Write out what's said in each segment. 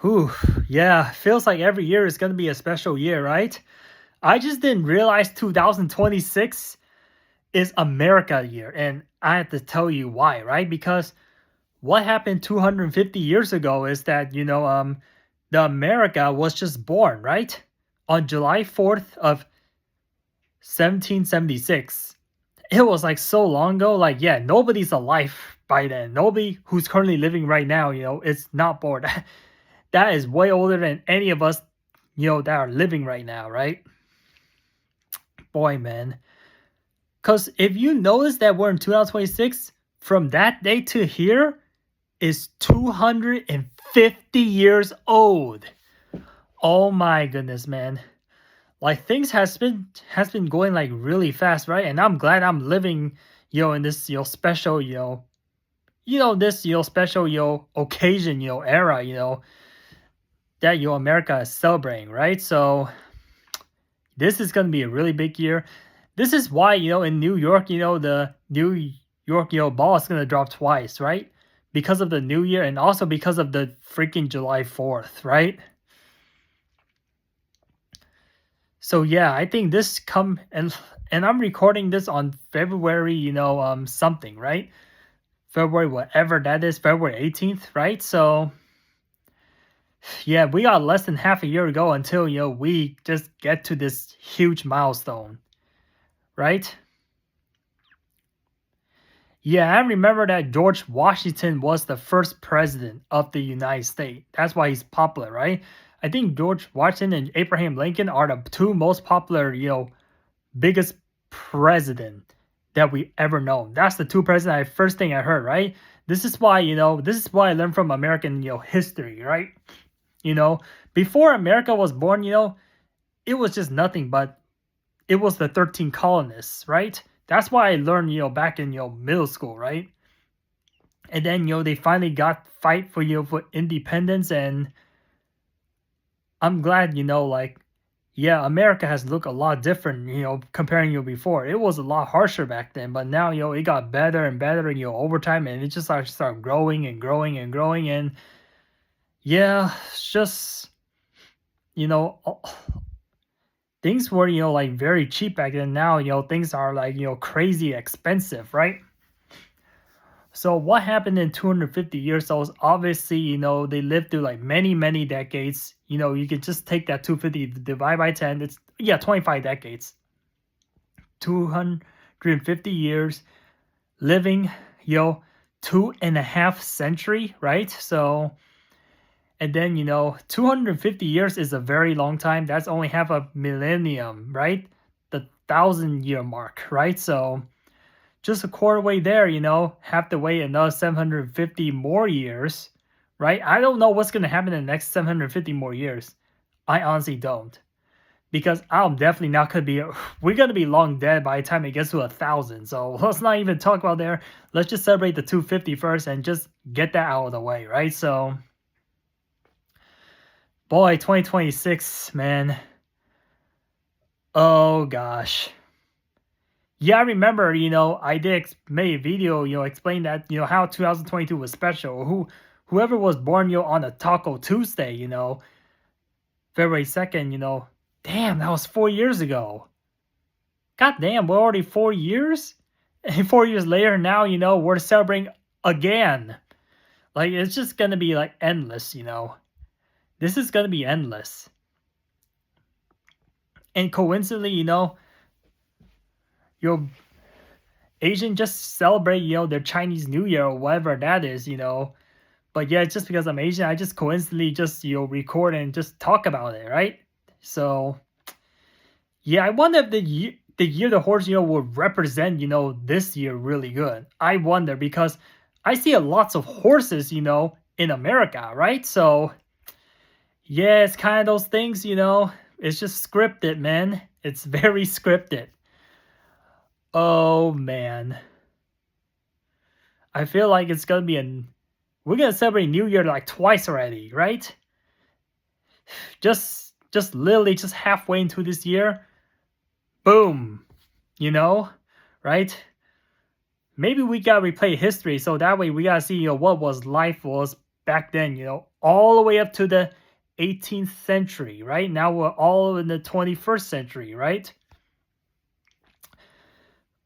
Whew, yeah, feels like every year is gonna be a special year, right? I just didn't realize 2026 is America year, and I have to tell you why, right? Because what happened 250 years ago is that, the America was just born, right? On July 4th of 1776. It was like so long ago, like, yeah, nobody's alive by then. Nobody who's currently living right now, is not born. That is way older than any of us, that are living right now, right? Boy, man. Because if you notice that we're in 2026, from that day to here is 250 years old. Oh my goodness, man. Like things has been going like really fast, right? And I'm glad I'm living, in this, special, this, special, occasion, era, that, America is celebrating, right? So this is going to be a really big year. This is why, in New York, the New York, ball is going to drop twice, right? Because of the new year and also because of the freaking July 4th, right? So yeah, I think this come and I'm recording this on February, something, right? February whatever that is, February 18th, right? So yeah, we got less than half a year ago until, we just get to this huge milestone, right? Yeah, I remember that George Washington was the first president of the United States. That's why he's popular, right? I think George Washington and Abraham Lincoln are the two most popular, biggest president that we ever known. That's the two presidents first thing I heard, right? This is why I learned from American, history, right? You know, before America was born, it was just nothing but it was the 13 colonists, right? That's why I learned, back in, middle school, right? And then, they finally got fight for, for independence. And I'm glad, like, yeah, America has looked a lot different, comparing, before. It was a lot harsher back then, but now, it got better and better, over time. And it just started growing and growing and growing. And yeah, it's just, you know, things were, like very cheap back then. Now, things are like, crazy expensive, right? So what happened in 250 years old? Obviously, they lived through like many, many decades. You could just take that 250 divide by 10. It's 25 decades. 250 years living, 2.5 century, right? So, and then, 250 years is a very long time. That's only half a millennium, right? The 1,000-year mark, right? So just a quarter way there, have to wait another 750 more years, right? I don't know what's going to happen in the next 750 more years. I honestly don't. Because I'm definitely not going to be, we're going to be long dead by the time it gets to 1,000. So let's not even talk about there. Let's just celebrate the 250 first and just get that out of the way, right? So, boy, 2026, man. Oh, gosh. Yeah, I remember, I did make a video, explain that, how 2022 was special. Whoever was born, on a Taco Tuesday, February 2nd, damn, that was 4 years ago. God damn, we're already 4 years? And 4 years later, now, we're celebrating again. Like, it's just gonna be, like, endless, This is gonna be endless. And coincidentally, your Asian just celebrate, their Chinese New Year or whatever that is, But yeah, just because I'm Asian, I just coincidentally just, record and just talk about it, right? So, yeah, I wonder if the year the horse, will represent, this year really good. I wonder because I see lots of horses, in America, right? So, yeah, it's kind of those things, It's just scripted, man. It's very scripted. Oh, man. I feel like it's gonna be we're gonna celebrate New Year like twice already, right? Just literally just halfway into this year, boom, right? Maybe we gotta replay history so that way we gotta see, what was life was back then, all the way up to the 18th century, right? Now we're all in the 21st century, right?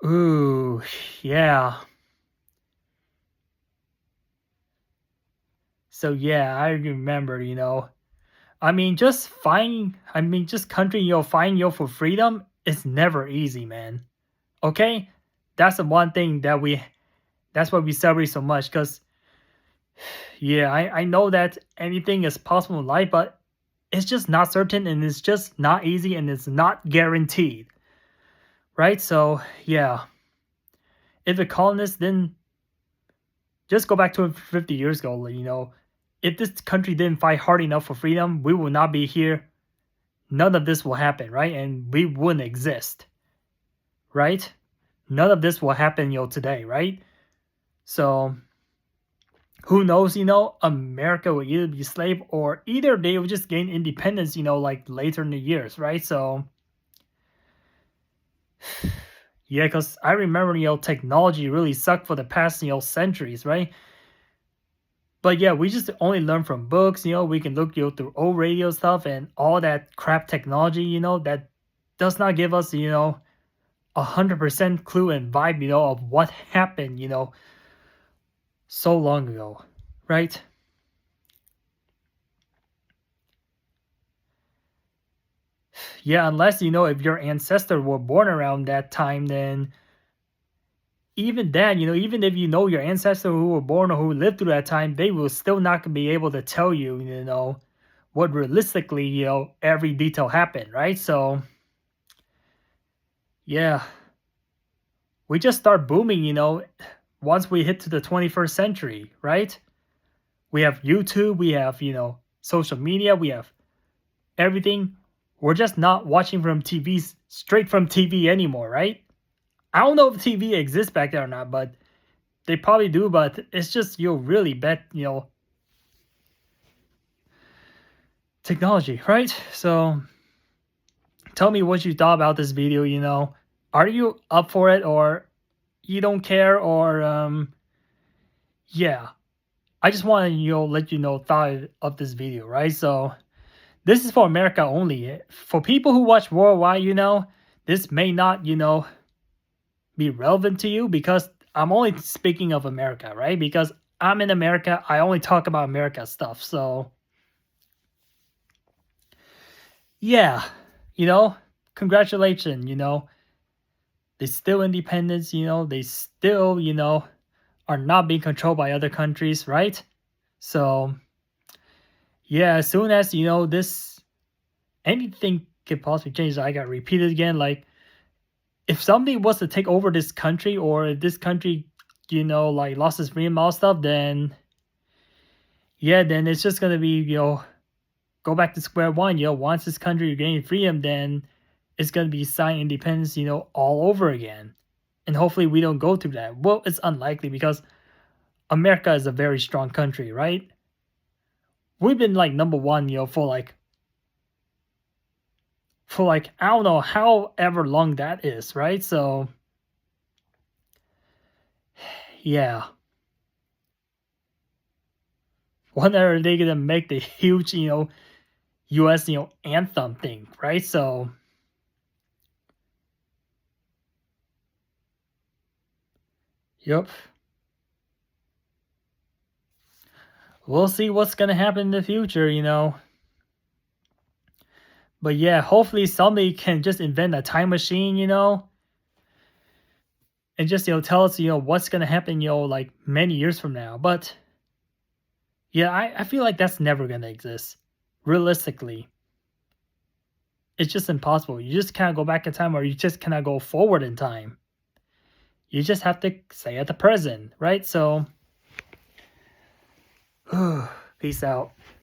Ooh, yeah. So yeah, I remember, just country, fighting, for freedom is never easy, man. Okay? That's the one thing that's why we celebrate so much, because, yeah, I know that anything is possible in life, but it's just not certain, and it's just not easy, and it's not guaranteed, right? So, yeah, if the colonists didn't just go back to 50 years ago, if this country didn't fight hard enough for freedom, we will not be here. None of this will happen, right? And we wouldn't exist, right? None of this will happen, today, right? So who knows, America will either be slave or either they will just gain independence, like later in the years, right? So yeah, because I remember, technology really sucked for the past, centuries, right? But yeah, we just only learn from books, we can look, through old radio stuff and all that crap technology, that does not give us, 100% clue and vibe, of what happened, so long ago, right? Yeah, unless, if your ancestors were born around that time, then even then, even if your ancestors who were born or who lived through that time, they will still not be able to tell you, what realistically, every detail happened, right? So, yeah, we just start booming, once we hit to the 21st century, right? We have YouTube, we have, social media, we have everything. We're just not watching from TVs straight from TV anymore, right? I don't know if TV exists back there or not, but they probably do, but it's just, really bad, technology, right? So tell me what you thought about this video, Are you up for it, or you don't care, or yeah. I just want to, let you know thought of this video, right? So this is for America only. For people who watch worldwide, this may not, be relevant to you, because I'm only speaking of America, right? Because I'm in America, I only talk about America stuff. So yeah, congratulations, they still independence, they still, are not being controlled by other countries, right? So yeah, as soon as, this anything could possibly change, I got repeated again, like if somebody was to take over this country, or if this country, like lost its freedom and all stuff, then yeah, then it's just gonna be, go back to square one. Once this country gains freedom, then it's gonna be sign independence, all over again. And hopefully we don't go through that. Well, it's unlikely, because America is a very strong country, right? We've been like number one, for like I don't know however long that is, right? So yeah. When are they gonna make the huge, US, anthem thing, right? So yep. We'll see what's gonna happen in the future. But yeah, hopefully somebody can just invent a time machine, and just, tell us, what's gonna happen, like many years from now. But yeah, I feel like that's never gonna exist. Realistically. It's just impossible. You just can't go back in time, or you just cannot go forward in time. You just have to stay at the present, right? So peace out.